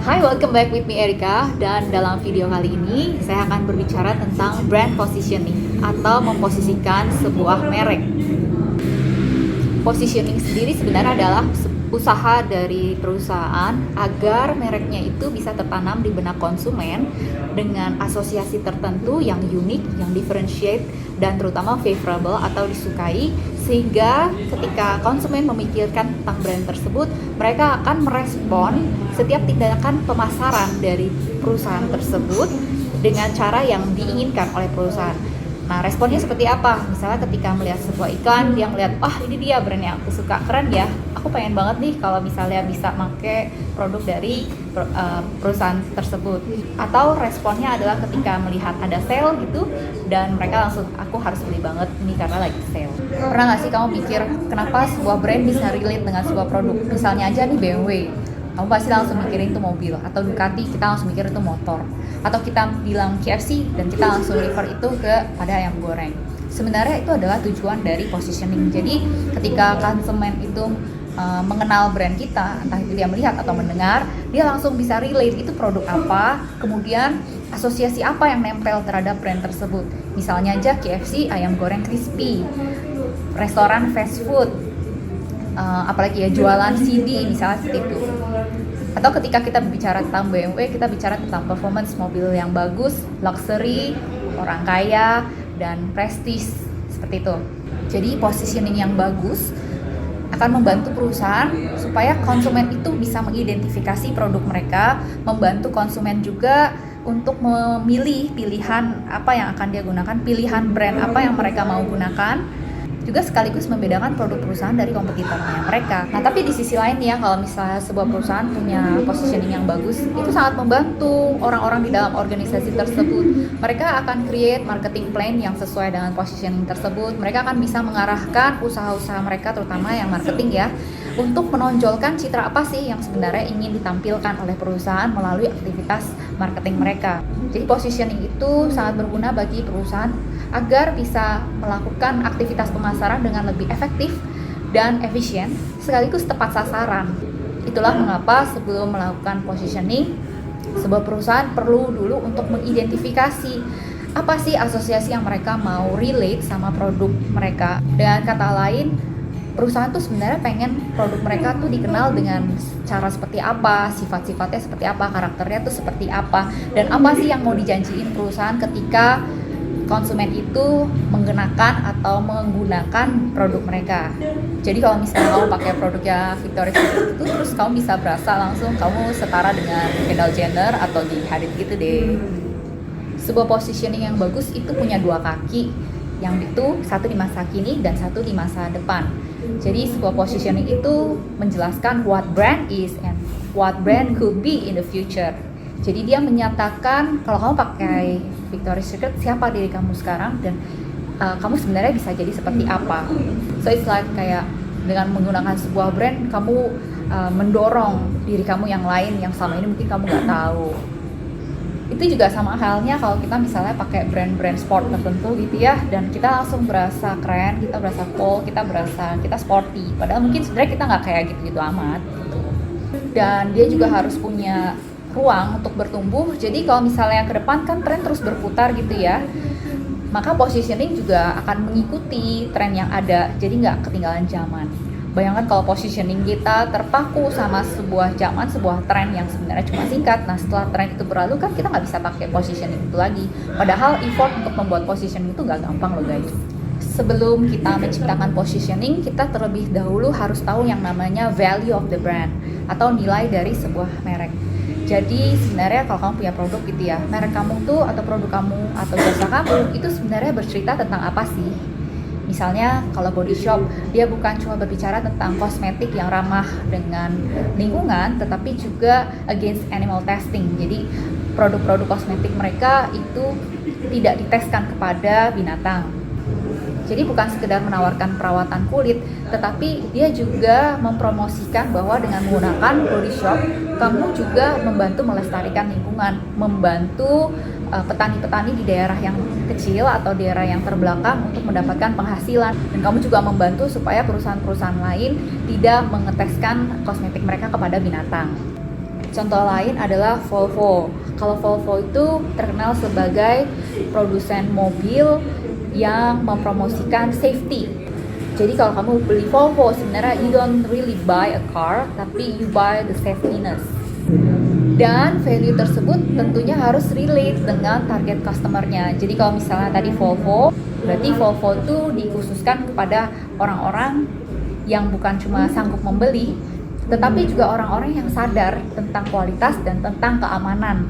Hai, welcome back with me Erika. Dan dalam video kali ini saya akan berbicara tentang brand positioning atau memposisikan sebuah merek. Positioning sendiri sebenarnya adalah usaha dari perusahaan agar mereknya itu bisa tertanam di benak konsumen dengan asosiasi tertentu yang unik, yang differentiate, dan terutama favorable atau disukai, sehingga ketika konsumen memikirkan tentang brand tersebut, mereka akan merespon setiap tindakan pemasaran dari perusahaan tersebut dengan cara yang diinginkan oleh perusahaan. Nah, responnya seperti apa? Misalnya ketika melihat sebuah iklan, dia melihat, ini dia brand yang aku suka, keren ya. Aku pengen banget nih kalau misalnya bisa pakai produk dari perusahaan tersebut. Atau responnya adalah ketika melihat ada sale gitu, dan mereka langsung, aku harus beli banget ini karena lagi sale. Pernah nggak sih kamu mikir, kenapa sebuah brand bisa relate dengan sebuah produk? Misalnya aja nih BMW. Kamu pasti langsung mikirin itu mobil, atau Ducati kita langsung mikir itu motor, atau kita bilang KFC dan kita langsung refer itu pada ayam goreng. Sebenarnya itu adalah tujuan dari positioning. Jadi ketika konsumen itu mengenal brand kita, entah itu dia melihat atau mendengar, dia langsung bisa relate itu produk apa, kemudian asosiasi apa yang nempel terhadap brand tersebut. Misalnya aja KFC, ayam goreng crispy, restoran fast food, apalagi ya jualan CD misalnya seperti itu. Atau ketika kita bicara tentang BMW, kita bicara tentang performance mobil yang bagus, luxury, orang kaya, dan prestige seperti itu. Jadi positioning yang bagus akan membantu perusahaan supaya konsumen itu bisa mengidentifikasi produk mereka, membantu konsumen juga untuk memilih pilihan apa yang akan dia gunakan, pilihan brand apa yang mereka mau gunakan, juga sekaligus membedakan produk perusahaan dari kompetitornya mereka. Nah, tapi di sisi lain ya, kalau misalnya sebuah perusahaan punya positioning yang bagus, itu sangat membantu orang-orang di dalam organisasi tersebut. Mereka akan create marketing plan yang sesuai dengan positioning tersebut. Mereka akan bisa mengarahkan usaha-usaha mereka, terutama yang marketing ya, untuk menonjolkan citra apa sih yang sebenarnya ingin ditampilkan oleh perusahaan melalui aktivitas marketing mereka. Jadi positioning itu sangat berguna bagi perusahaan agar bisa melakukan aktivitas pemasaran dengan lebih efektif dan efisien, sekaligus tepat sasaran. Itulah mengapa sebelum melakukan positioning, sebuah perusahaan perlu dulu untuk mengidentifikasi apa sih asosiasi yang mereka mau relate sama produk mereka. Dengan kata lain, perusahaan tuh sebenarnya pengen produk mereka tuh dikenal dengan cara seperti apa, sifat-sifatnya seperti apa, karakternya tuh seperti apa, dan apa sih yang mau dijanjiin perusahaan ketika konsumen itu menggunakan atau menggunakan produk mereka. Jadi kalau misalnya kamu pakai produknya Victoria's Secret itu, terus kamu bisa berasa langsung kamu setara dengan Kendall Jenner atau di Hadid gitu deh. Sebuah positioning yang bagus itu punya dua kaki, yang itu satu di masa kini dan satu di masa depan. Jadi sebuah positioning itu menjelaskan what brand is and what brand could be in the future. Jadi dia menyatakan kalau kamu pakai Victoria's Secret, siapa diri kamu sekarang, dan kamu sebenarnya bisa jadi seperti apa. So it's like kayak dengan menggunakan sebuah brand, kamu mendorong diri kamu yang lain yang selama ini mungkin kamu nggak tahu. Itu juga sama halnya kalau kita misalnya pakai brand-brand sport tertentu gitu ya, dan kita langsung berasa keren, kita berasa cool, kita sporty. Padahal mungkin sebenarnya kita nggak kayak gitu-gitu amat gitu. Dan dia juga harus punya ruang untuk bertumbuh. Jadi kalau misalnya ke depan kan tren terus berputar gitu ya, maka positioning juga akan mengikuti tren yang ada, jadi nggak ketinggalan zaman. Bayangkan kalau positioning kita terpaku sama sebuah zaman, sebuah tren yang sebenarnya cuma singkat. Nah, setelah tren itu berlalu kan kita nggak bisa pakai positioning itu lagi. Padahal effort untuk membuat positioning itu nggak gampang loh guys. Sebelum kita menciptakan positioning, kita terlebih dahulu harus tahu yang namanya value of the brand atau nilai dari sebuah merek. Jadi sebenarnya kalau kamu punya produk gitu ya, merek kamu tuh atau produk kamu atau jasa kamu itu sebenarnya bercerita tentang apa sih? Misalnya kalau Body Shop, dia bukan cuma berbicara tentang kosmetik yang ramah dengan lingkungan, tetapi juga against animal testing. Jadi produk-produk kosmetik mereka itu tidak diteskan kepada binatang. Jadi bukan sekedar menawarkan perawatan kulit, tetapi dia juga mempromosikan bahwa dengan menggunakan Body Shop, kamu juga membantu melestarikan lingkungan, membantu petani-petani di daerah yang kecil atau daerah yang terbelakang untuk mendapatkan penghasilan. Dan kamu juga membantu supaya perusahaan-perusahaan lain tidak mengeteskan kosmetik mereka kepada binatang. Contoh lain adalah Volvo. Kalau Volvo itu terkenal sebagai produsen mobil yang mempromosikan safety. Jadi kalau kamu beli Volvo, sebenarnya you don't really buy a car, tapi you buy the safetyness. Dan value tersebut tentunya harus relate dengan target customer-nya. Jadi kalau misalnya tadi Volvo, berarti Volvo itu dikhususkan kepada orang-orang yang bukan cuma sanggup membeli, tetapi juga orang-orang yang sadar tentang kualitas dan tentang keamanan.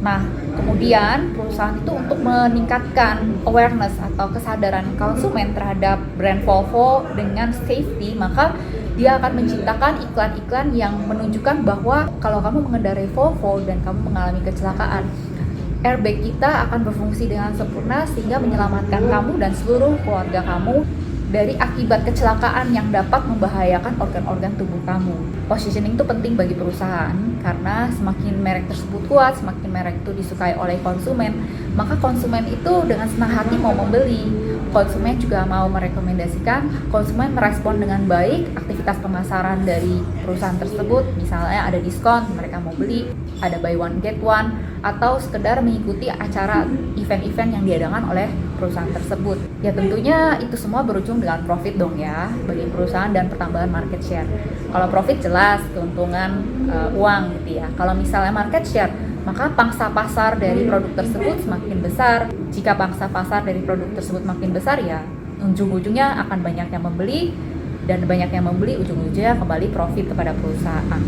Nah, kemudian perusahaan itu untuk meningkatkan awareness atau kesadaran konsumen terhadap brand Volvo dengan safety, maka dia akan menciptakan iklan-iklan yang menunjukkan bahwa kalau kamu mengendarai Volvo dan kamu mengalami kecelakaan, airbag kita akan berfungsi dengan sempurna sehingga menyelamatkan kamu dan seluruh keluarga kamu dari akibat kecelakaan yang dapat membahayakan organ-organ tubuh kamu. Positioning itu penting bagi perusahaan karena semakin merek tersebut kuat, semakin merek itu disukai oleh konsumen, maka konsumen itu dengan senang hati mau membeli. Konsumen juga mau merekomendasikan, konsumen merespon dengan baik aktivitas pemasaran dari perusahaan tersebut. Misalnya ada diskon, mereka mau beli, ada buy one get one, atau sekedar mengikuti acara event-event yang diadakan oleh perusahaan tersebut. Ya tentunya itu semua berujung dengan profit dong ya bagi perusahaan dan pertambahan market share. Kalau profit jelas keuntungan uang gitu ya. Kalau misalnya market share, maka pangsa pasar dari produk tersebut semakin besar. Jika pangsa pasar dari produk tersebut makin besar, ya ujung-ujungnya akan banyak yang membeli, dan banyak yang membeli ujung-ujungnya kembali profit kepada perusahaan.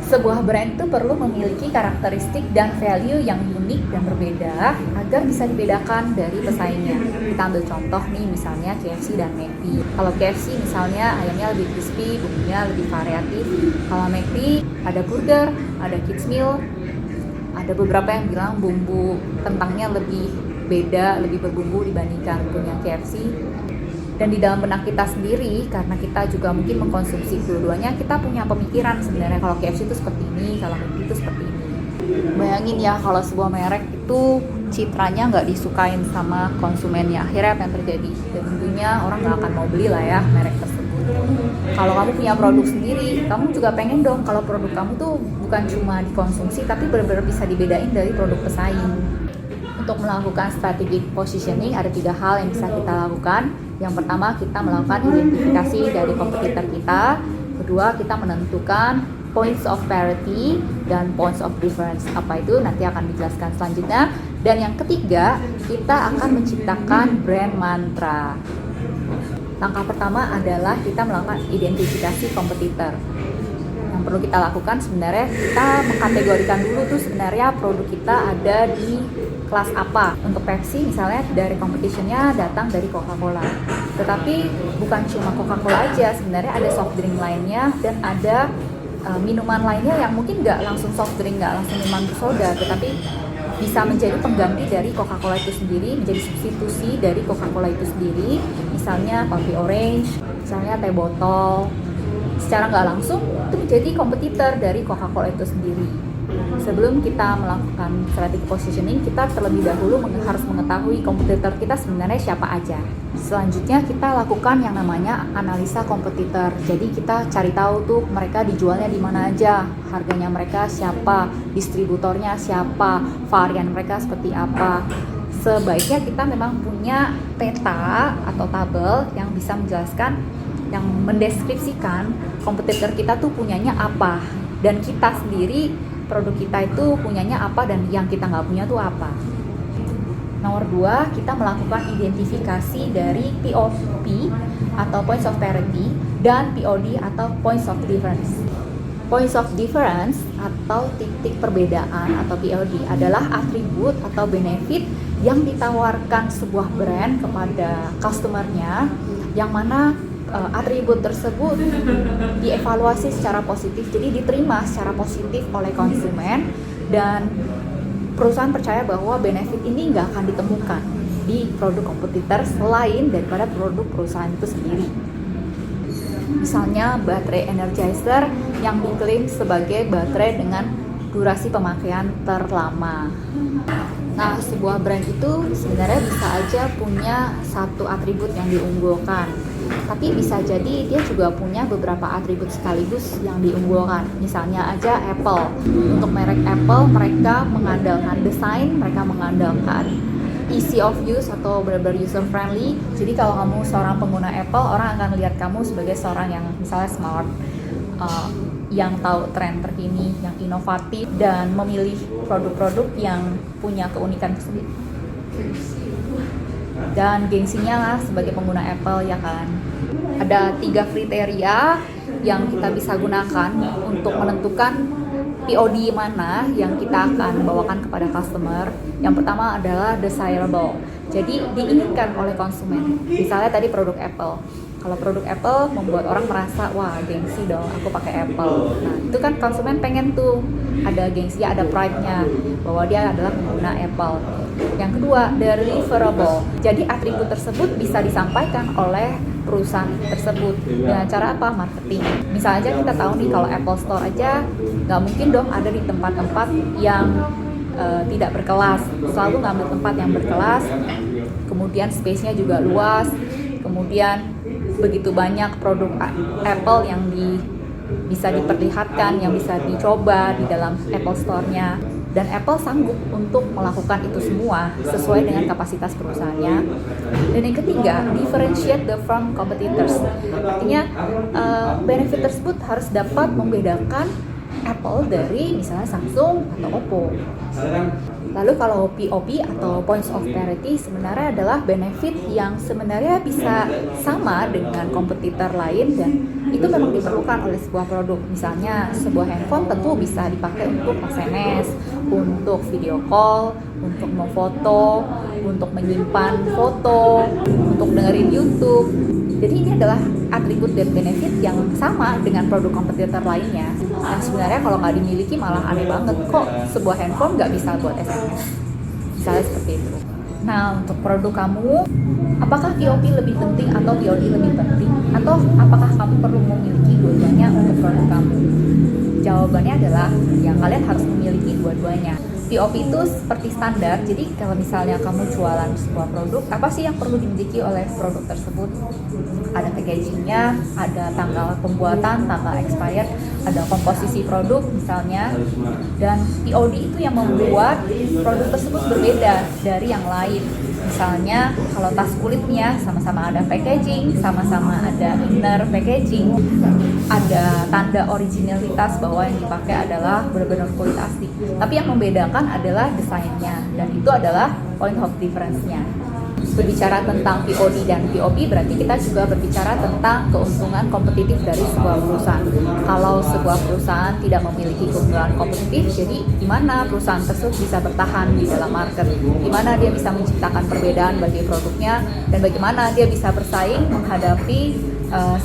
Sebuah brand itu perlu memiliki karakteristik dan value yang unik dan berbeda agar bisa dibedakan dari pesaingnya. Kita ambil contoh nih, misalnya KFC dan McD. Kalau KFC misalnya ayamnya lebih crispy, bumbunya lebih variatif. Kalau McD ada burger, ada kids meal, ada beberapa yang bilang bumbu kentangnya lebih beda, lebih berbumbu dibandingkan punya KFC. Dan di dalam benak kita sendiri, karena kita juga mungkin mengkonsumsi dua-duanya, kita punya pemikiran sebenarnya kalau KFC itu seperti ini, kalau McD itu seperti ini. Bayangin ya kalau sebuah merek itu citranya nggak disukain sama konsumennya, akhirnya apa yang terjadi? Dan tentunya orang nggak akan mau beli lah ya merek tersebut. Kalau kamu punya produk sendiri, kamu juga pengen dong kalau produk kamu tuh bukan cuma dikonsumsi, tapi benar-benar bisa dibedain dari produk pesaing. Untuk melakukan strategic positioning, ada 3 hal yang bisa kita lakukan. Yang pertama, kita melakukan identifikasi dari kompetitor kita. Kedua, kita menentukan points of parity dan points of difference. Apa itu? Nanti akan dijelaskan selanjutnya. Dan yang ketiga, kita akan menciptakan brand mantra. Langkah pertama adalah kita melakukan identifikasi kompetitor. Yang perlu kita lakukan sebenarnya, kita mengkategorikan dulu tuh sebenarnya produk kita ada di kelas apa. Untuk Pepsi misalnya dari competition-nya datang dari Coca-Cola. Tetapi bukan cuma Coca-Cola aja, sebenarnya ada soft drink lainnya dan ada minuman lainnya yang mungkin nggak langsung soft drink, nggak langsung minuman bersoda, tetapi bisa menjadi pengganti dari Coca-Cola itu sendiri, menjadi substitusi dari Coca-Cola itu sendiri. Misalnya kopi orange, misalnya teh botol. Secara nggak langsung itu menjadi kompetitor dari Coca-Cola itu sendiri. Sebelum kita melakukan strategi positioning, kita terlebih dahulu harus mengetahui kompetitor kita sebenarnya siapa aja. Selanjutnya kita lakukan yang namanya analisa kompetitor. Jadi kita cari tahu tuh mereka dijualnya di mana aja, harganya mereka siapa, distributornya siapa, varian mereka seperti apa. Sebaiknya kita memang punya peta atau tabel yang bisa menjelaskan, yang mendeskripsikan kompetitor kita tuh punyanya apa, dan kita sendiri produk kita itu punyanya apa dan yang kita nggak punya tuh apa. Nomor 2, kita melakukan identifikasi dari POP atau points of parity dan POD atau points of difference. Points of difference atau titik perbedaan atau POD adalah atribut atau benefit yang ditawarkan sebuah brand kepada customer-nya, yang mana atribut tersebut dievaluasi secara positif, jadi diterima secara positif oleh konsumen, dan perusahaan percaya bahwa benefit ini nggak akan ditemukan di produk kompetitor selain daripada produk perusahaan itu sendiri. Misalnya baterai Energizer yang diklaim sebagai baterai dengan durasi pemakaian terlama. Nah, sebuah brand itu sebenarnya bisa aja punya satu atribut yang diunggulkan. Tapi bisa jadi dia juga punya beberapa atribut sekaligus yang diunggulkan. Misalnya aja Apple. Untuk merek Apple, mereka mengandalkan desain, mereka mengandalkan easy of use atau benar-benar user friendly. Jadi kalau kamu seorang pengguna Apple, orang akan lihat kamu sebagai seorang yang misalnya smart, yang tahu tren terkini, yang inovatif, dan memilih produk-produk yang punya keunikan tersebut. Dan gengsinya lah sebagai pengguna Apple, ya kan. Ada 3 kriteria yang kita bisa gunakan untuk menentukan POD mana yang kita akan bawakan kepada customer. Yang pertama adalah desirable, jadi diinginkan oleh konsumen. Misalnya tadi produk Apple. Kalau produk Apple membuat orang merasa, wah gengsi dong aku pakai Apple. Nah itu kan konsumen pengen tuh ada gengsinya, ada pride-nya bahwa dia adalah pengguna Apple. Yang kedua, deliverable. Jadi atribut tersebut bisa disampaikan oleh perusahaan tersebut dengan cara apa? Marketing. Misalnya kita tahu nih kalau Apple Store aja nggak mungkin dong ada di tempat-tempat yang tidak berkelas. Selalu ngambil tempat yang berkelas, kemudian space-nya juga luas, kemudian begitu banyak produk Apple yang bisa diperlihatkan, yang bisa dicoba di dalam Apple Store-nya. Dan Apple sanggup untuk melakukan itu semua sesuai dengan kapasitas perusahaannya. Dan yang ketiga, differentiate the from competitors. Artinya benefit tersebut harus dapat membedakan Apple dari misalnya Samsung atau Oppo. Lalu kalau POP atau Points of Parity sebenarnya adalah benefit yang sebenarnya bisa sama dengan kompetitor lain dan itu memang diperlukan oleh sebuah produk. Misalnya sebuah handphone tentu bisa dipakai untuk SMS, untuk video call, untuk memfoto, untuk menyimpan foto, untuk dengerin YouTube. Jadi ini adalah atribut dan benefit yang sama dengan produk kompetitor lainnya. Dan sebenarnya kalau nggak dimiliki malah aneh banget, kok sebuah handphone nggak bisa buat SMS. Misalnya seperti itu. Nah, untuk produk kamu, apakah POP lebih penting atau POD lebih penting? Atau apakah kamu perlu memiliki dua-duanya untuk produk kamu? Jawabannya adalah, ya kalian harus memiliki dua-duanya. POP itu seperti standar, jadi kalau misalnya kamu jualan sebuah produk, apa sih yang perlu dimiliki oleh produk tersebut? Ada packagingnya, ada tanggal pembuatan, tanggal expired, ada komposisi produk misalnya, dan POD itu yang membuat produk tersebut berbeda dari yang lain. Misalnya kalau tas kulitnya sama-sama ada packaging, sama-sama ada inner packaging, ada tanda originalitas bahwa yang dipakai adalah benar-benar kulit asli. Tapi yang membedakan adalah desainnya, dan itu adalah point of difference-nya. Berbicara tentang POD dan POP berarti kita juga berbicara tentang keuntungan kompetitif dari sebuah perusahaan. Kalau sebuah perusahaan tidak memiliki keunggulan kompetitif, jadi gimana perusahaan tersebut bisa bertahan di dalam market? Gimana dia bisa menciptakan perbedaan bagi produknya, dan bagaimana dia bisa bersaing menghadapi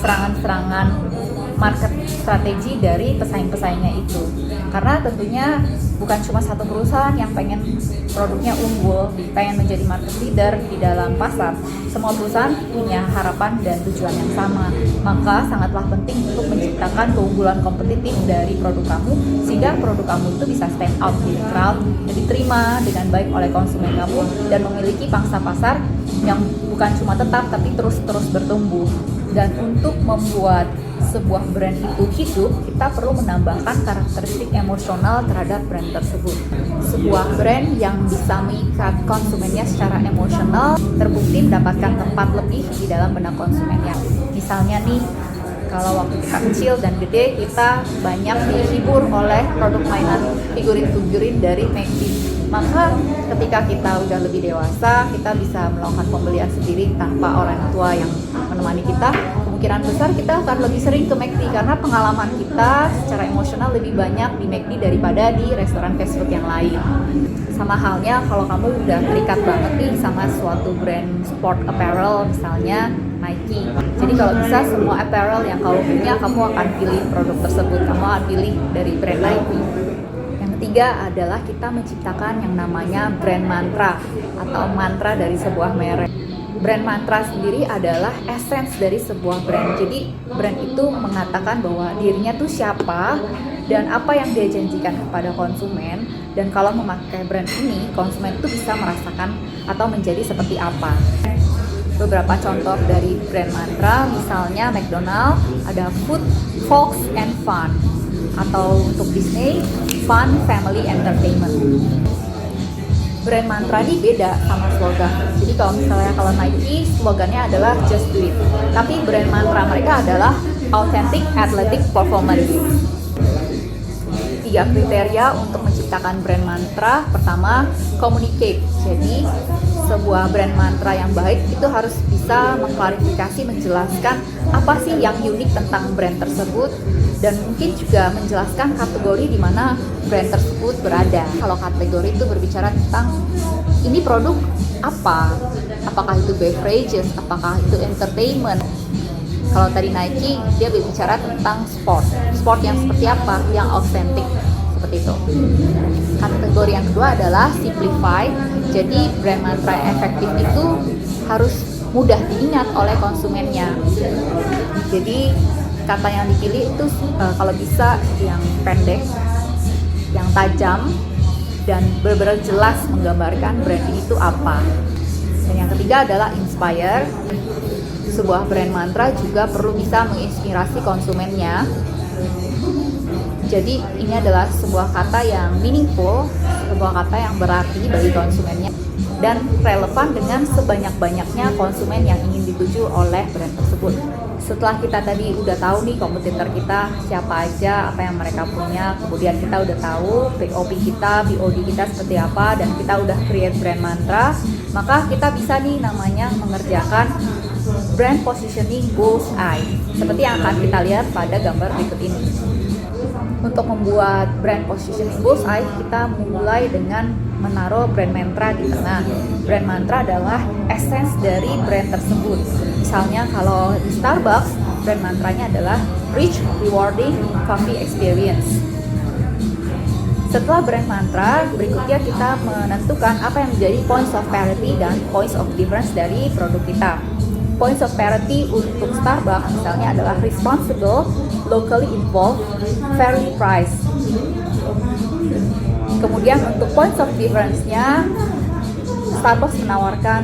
serangan-serangan market strategi dari pesaing-pesaingnya itu. Karena tentunya bukan cuma satu perusahaan yang pengen produknya unggul, pengen menjadi market leader di dalam pasar. Semua perusahaan punya harapan dan tujuan yang sama. Maka sangatlah penting untuk menciptakan keunggulan kompetitif dari produk kamu, sehingga produk kamu itu bisa stand out di crowd, dan diterima dengan baik oleh konsumen kamu, dan memiliki pangsa pasar yang bukan cuma tetap tapi terus-terus bertumbuh. Dan untuk membuat sebuah brand itu hidup, kita perlu menambahkan karakteristik emosional terhadap brand tersebut. Sebuah brand yang bisa mengikat konsumennya secara emosional terbukti mendapatkan tempat lebih di dalam benak konsumennya. Misalnya nih, kalau waktu kita kecil dan gede, kita banyak dihibur oleh produk mainan figurin-figurin dari McD. Maka ketika kita udah lebih dewasa, kita bisa melakukan pembelian sendiri tanpa orang tua yang menemani kita. Kemungkinan besar kita akan lebih sering ke McD karena pengalaman kita secara emosional lebih banyak di McD daripada di restoran fast food yang lain. Sama halnya kalau kamu udah terikat banget nih sama suatu brand sport apparel, misalnya Nike. Jadi kalau bisa semua apparel yang kamu punya, kamu akan pilih produk tersebut, kamu akan pilih dari brand Nike. Yang ketiga adalah kita menciptakan yang namanya brand mantra atau mantra dari sebuah merek. Brand mantra sendiri adalah essence dari sebuah brand. Jadi brand itu mengatakan bahwa dirinya tuh siapa dan apa yang dia janjikan kepada konsumen. Dan kalau memakai brand ini, konsumen itu bisa merasakan atau menjadi seperti apa. Beberapa contoh dari brand mantra, misalnya McDonald ada Food, Folks, and Fun. Atau untuk Disney, Fun, Family, Entertainment. Brand mantra ini beda sama slogan. Jadi kalau Nike, slogannya adalah Just Do It. Tapi brand mantra mereka adalah Authentic Athletic Performance. 3 kriteria untuk menciptakan brand mantra. Pertama, communicate. Jadi sebuah brand mantra yang baik itu harus bisa mengklarifikasi, menjelaskan apa sih yang unik tentang brand tersebut, dan mungkin juga menjelaskan kategori di mana brand tersebut berada. Kalau kategori itu berbicara tentang ini produk apa, apakah itu beverages, apakah itu entertainment. Kalau tadi Nike, dia berbicara tentang sport yang seperti apa, yang authentic, seperti itu. Kategori yang kedua adalah simplify. Jadi brand mantra yang efektif itu harus mudah diingat oleh konsumennya. Jadi kata yang dipilih itu kalau bisa yang pendek, yang tajam, dan benar-benar jelas menggambarkan brand ini itu apa. Dan yang ketiga adalah inspire. Sebuah brand mantra juga perlu bisa menginspirasi konsumennya. Jadi ini adalah sebuah kata yang meaningful, sebuah kata yang berarti bagi konsumennya dan relevan dengan sebanyak-banyaknya konsumen yang ingin dituju oleh brand tersebut. Setelah kita tadi udah tahu nih kompetitor kita siapa aja, apa yang mereka punya, kemudian kita udah tahu POP kita, BOD kita seperti apa, dan kita udah create brand mantra, maka kita bisa nih namanya mengerjakan brand positioning bullseye, seperti yang akan kita lihat pada gambar berikut ini. Untuk membuat brand positioning bullseye, kita memulai dengan menaruh brand mantra di tengah. Brand mantra adalah essence dari brand tersebut. Misalnya kalau di Starbucks, brand mantranya adalah rich, rewarding, coffee experience. Setelah brand mantra, berikutnya kita menentukan apa yang menjadi points of parity dan points of difference dari produk kita. Points of parity untuk Starbucks misalnya adalah responsible, locally involved, fairly priced. Kemudian untuk points of difference-nya, Starbucks menawarkan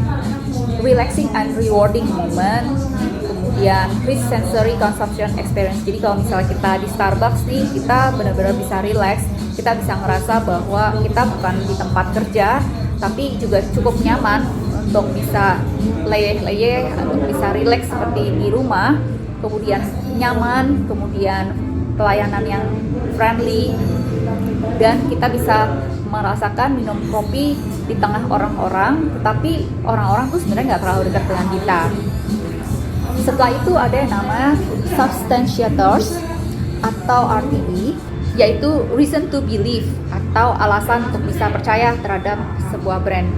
relaxing and rewarding moment, kemudian rich sensory consumption experience. Jadi kalau misalnya kita di Starbucks nih, kita benar-benar bisa relax, kita bisa ngerasa bahwa kita bukan di tempat kerja, tapi juga cukup nyaman untuk bisa leyeh-leyeh, untuk bisa relax seperti di rumah, kemudian nyaman, kemudian pelayanan yang friendly, dan kita bisa merasakan minum kopi di tengah orang-orang, tetapi orang-orang tuh sebenarnya nggak terlalu dekat dengan kita. Setelah itu ada yang namanya substantiators atau RTB, yaitu reason to believe atau alasan untuk bisa percaya terhadap sebuah brand.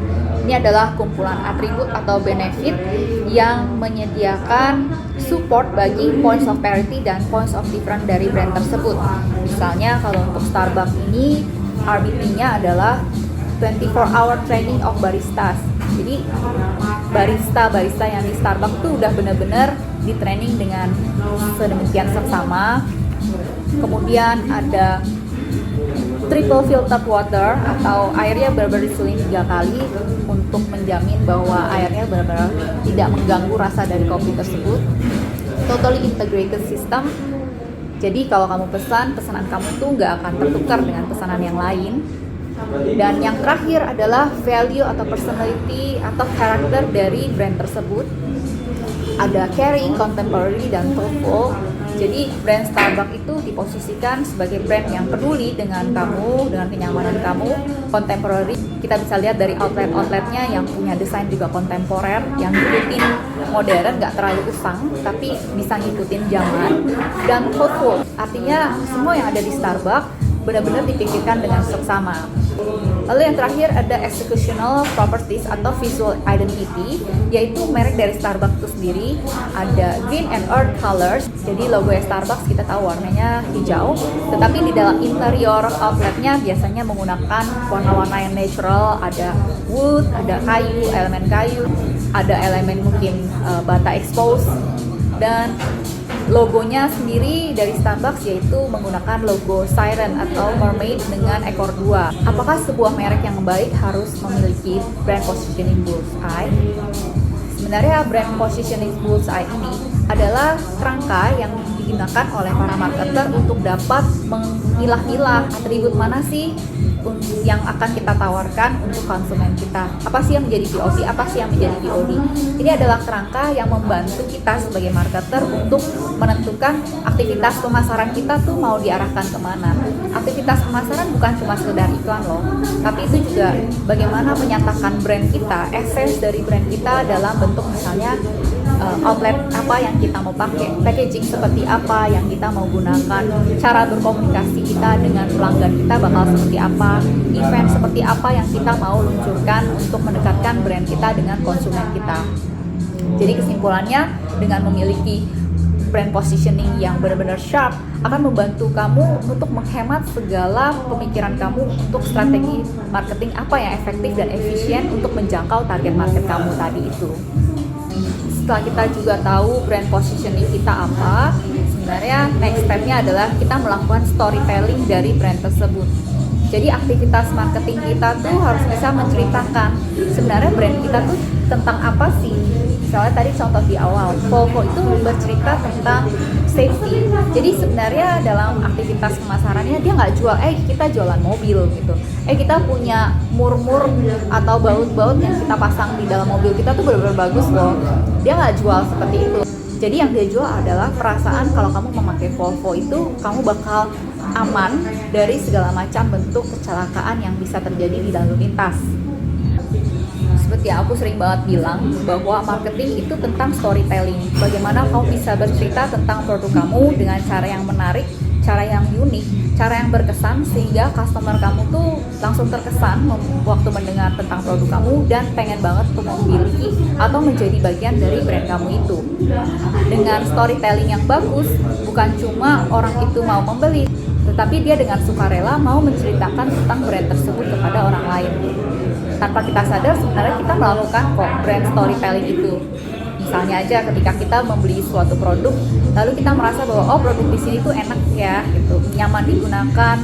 Ini adalah kumpulan atribut atau benefit yang menyediakan support bagi points of parity dan points of difference dari brand tersebut. Misalnya kalau untuk Starbucks ini RBT-nya adalah 24-hour training of baristas. Jadi barista yang di Starbucks itu udah benar-benar di training dengan sedemikian seksama. Kemudian ada triple filtered water atau airnya benar-benar diseling 3 kali untuk menjamin bahwa airnya benar-benar tidak mengganggu rasa dari kopi tersebut. Totally integrated system. Jadi kalau kamu pesanan kamu tuh nggak akan tertukar dengan pesanan yang lain. Dan yang terakhir adalah value atau personality atau karakter dari brand tersebut. Ada caring, contemporary, dan thoughtful. Jadi brand Starbucks itu diposisikan sebagai brand yang peduli dengan kamu, dengan kenyamanan kamu, contemporary. Kita bisa lihat dari outletnya yang punya desain juga kontemporer, yang ngikutin modern, nggak terlalu usang, tapi bisa ngikutin zaman. Dan thoughtful, artinya semua yang ada di Starbucks benar-benar dipikirkan dengan seksama. Lalu yang terakhir ada executional properties atau visual identity, yaitu merek dari Starbucks itu sendiri. Ada green and earth colors, jadi logo Starbucks kita tahu warnanya hijau, tetapi di dalam interior outletnya biasanya menggunakan warna-warna yang natural, ada wood, ada kayu, ada elemen mungkin bata expose, dan logonya sendiri dari Starbucks yaitu menggunakan logo siren atau mermaid dengan ekor dua. Apakah sebuah merek yang baik harus memiliki brand positioning bullseye? Sebenarnya brand positioning bullseye ini adalah kerangka yang digunakan oleh para marketer untuk dapat memilah-milah atribut mana sih yang akan kita tawarkan untuk konsumen kita. Apa sih yang menjadi VOD, apa sih yang menjadi VOD. Ini adalah kerangka yang membantu kita sebagai marketer untuk menentukan aktivitas pemasaran kita tuh mau diarahkan kemana. Aktivitas pemasaran bukan cuma sekedar iklan loh, tapi itu juga bagaimana menyatakan brand kita, essence dari brand kita dalam bentuk misalnya outlet apa yang kita mau pakai, packaging seperti apa yang kita mau gunakan, cara berkomunikasi kita dengan pelanggan kita bakal seperti apa, event seperti apa yang kita mau luncurkan untuk mendekatkan brand kita dengan konsumen kita. Jadi kesimpulannya, dengan memiliki brand positioning yang benar-benar sharp akan membantu kamu untuk menghemat segala pemikiran kamu untuk strategi marketing apa yang efektif dan efisien untuk menjangkau target market kamu tadi itu. Setelah kita juga tahu brand positioning kita apa, sebenarnya next step-nya adalah kita melakukan storytelling dari brand tersebut. Jadi aktivitas marketing kita tuh harus bisa menceritakan sebenarnya brand kita tuh tentang apa sih. Misalnya tadi contoh di awal, Volvo itu bercerita tentang safety. Jadi sebenarnya dalam aktivitas pemasarannya dia nggak jual, kita jualan mobil gitu. Kita punya mur-mur atau baut-baut yang kita pasang di dalam mobil kita tuh benar-benar bagus loh. Dia nggak jual seperti itu. Jadi yang dia jual adalah perasaan kalau kamu memakai Volvo itu kamu bakal aman dari segala macam bentuk kecelakaan yang bisa terjadi di lalu lintas. Seperti yang aku sering banget bilang bahwa marketing itu tentang storytelling. Bagaimana kamu bisa bercerita tentang produk kamu dengan cara yang menarik, cara yang unik, cara yang berkesan sehingga customer kamu tuh langsung terkesan waktu mendengar tentang produk kamu dan pengen banget untuk memiliki atau menjadi bagian dari brand kamu itu. Dengan storytelling yang bagus, bukan cuma orang itu mau membeli, tetapi dia dengan sukarela mau menceritakan tentang brand tersebut kepada orang lain. Tanpa kita sadar sebenarnya kita melakukan kok brand storytelling itu. Misalnya aja ketika kita membeli suatu produk, lalu kita merasa bahwa produk di sini tuh enak ya, gitu, nyaman digunakan,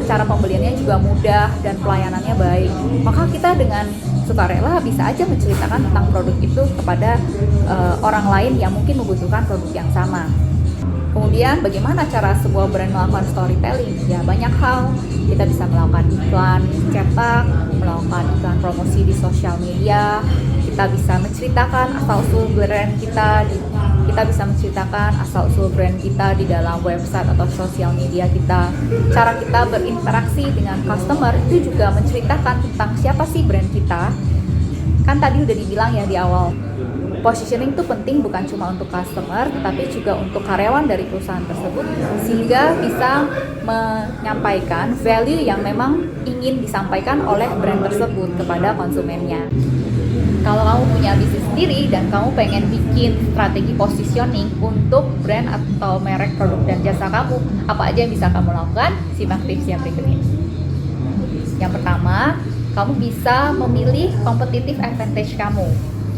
cara pembeliannya juga mudah dan pelayanannya baik. Maka kita dengan sukarela bisa aja menceritakan tentang produk itu kepada orang lain yang mungkin membutuhkan produk yang sama. Kemudian bagaimana cara sebuah brand melakukan storytelling? Ya banyak hal. Kita bisa melakukan iklan cetak, melakukan iklan promosi di sosial media. Kita bisa menceritakan asal-usul brand kita. Kita bisa menceritakan asal-usul brand kita di dalam website atau sosial media kita. Cara kita berinteraksi dengan customer itu juga menceritakan tentang siapa sih brand kita. Kan tadi udah dibilang ya di awal, positioning itu penting bukan cuma untuk customer, tetapi juga untuk karyawan dari perusahaan tersebut, sehingga bisa menyampaikan value yang memang ingin disampaikan oleh brand tersebut kepada konsumennya. Kalau kamu punya bisnis sendiri dan kamu pengen bikin strategi positioning untuk brand atau merek produk dan jasa kamu, apa aja yang bisa kamu lakukan? Simak tips yang berikut ini. Yang pertama, kamu bisa memilih competitive advantage kamu.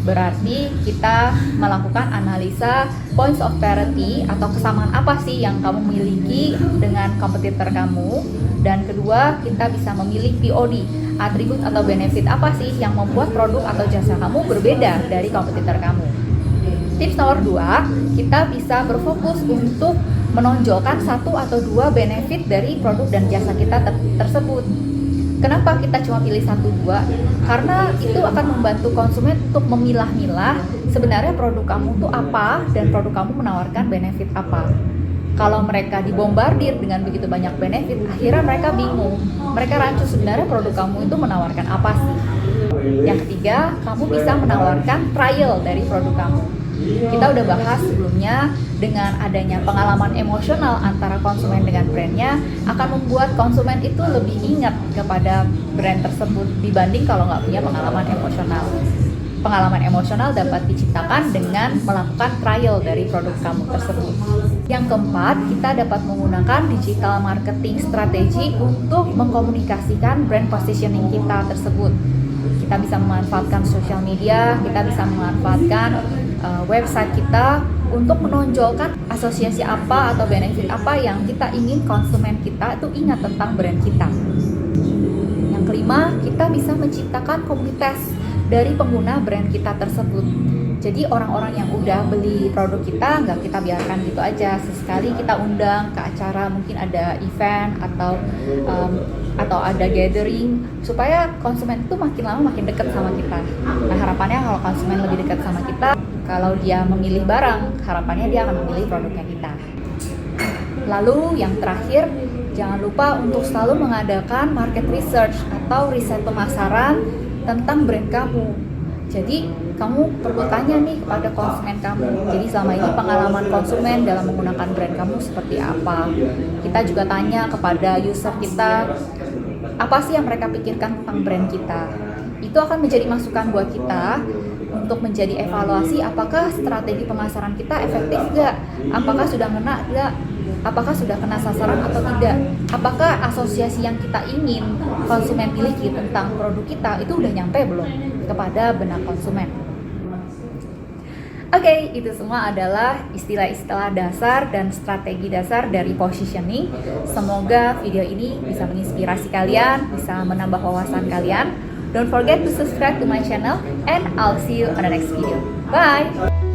Berarti kita melakukan analisa points of parity atau kesamaan apa sih yang kamu miliki dengan kompetitor kamu. Dan kedua, kita bisa memilih POD, atribut atau benefit apa sih yang membuat produk atau jasa kamu berbeda dari kompetitor kamu. Tips nomor 2, kita bisa berfokus untuk menonjolkan satu atau dua benefit dari produk dan jasa kita tersebut. Kenapa kita cuma pilih 1-2? Karena itu akan membantu konsumen untuk memilah-milah sebenarnya produk kamu tuh apa dan produk kamu menawarkan benefit apa. Kalau mereka dibombardir dengan begitu banyak benefit, akhirnya mereka bingung. Mereka rancu sebenarnya produk kamu itu menawarkan apa sih. Yang ketiga, kamu bisa menawarkan trial dari produk kamu. Kita udah bahas sebelumnya, dengan adanya pengalaman emosional antara konsumen dengan brandnya akan membuat konsumen itu lebih ingat kepada brand tersebut dibanding kalau nggak punya pengalaman emosional. Pengalaman emosional dapat diciptakan dengan melakukan trial dari produk kamu tersebut. Yang keempat, kita dapat menggunakan digital marketing strategi untuk mengkomunikasikan brand positioning kita tersebut. Kita bisa memanfaatkan social media, kita bisa memanfaatkan website kita untuk menonjolkan asosiasi apa atau benefit apa yang kita ingin konsumen kita itu ingat tentang brand kita. Yang kelima, kita bisa menciptakan komunitas dari pengguna brand kita tersebut. Jadi orang-orang yang udah beli produk kita nggak kita biarkan gitu aja. Sesekali kita undang ke acara, mungkin ada event atau ada gathering supaya konsumen itu makin lama makin dekat sama kita. Nah, harapannya kalau konsumen lebih dekat sama kita, kalau dia memilih barang, harapannya dia akan memilih produknya kita. Lalu yang terakhir, jangan lupa untuk selalu mengadakan market research atau riset pemasaran tentang brand kamu. Jadi kamu perlu tanya nih kepada konsumen kamu. Jadi selama ini pengalaman konsumen dalam menggunakan brand kamu seperti apa? Kita juga tanya kepada user kita, apa sih yang mereka pikirkan tentang brand kita? Itu akan menjadi masukan buat kita untuk menjadi evaluasi apakah strategi pemasaran kita efektif gak? Apakah sudah ngena gak? Apakah sudah kena sasaran atau tidak? Apakah asosiasi yang kita ingin konsumen miliki tentang produk kita itu udah nyampe belum kepada benak konsumen? Oke, itu semua adalah istilah-istilah dasar dan strategi dasar dari positioning. Semoga video ini bisa menginspirasi kalian, bisa menambah wawasan kalian. Don't forget to subscribe to my channel and I'll see you on the next video. Bye!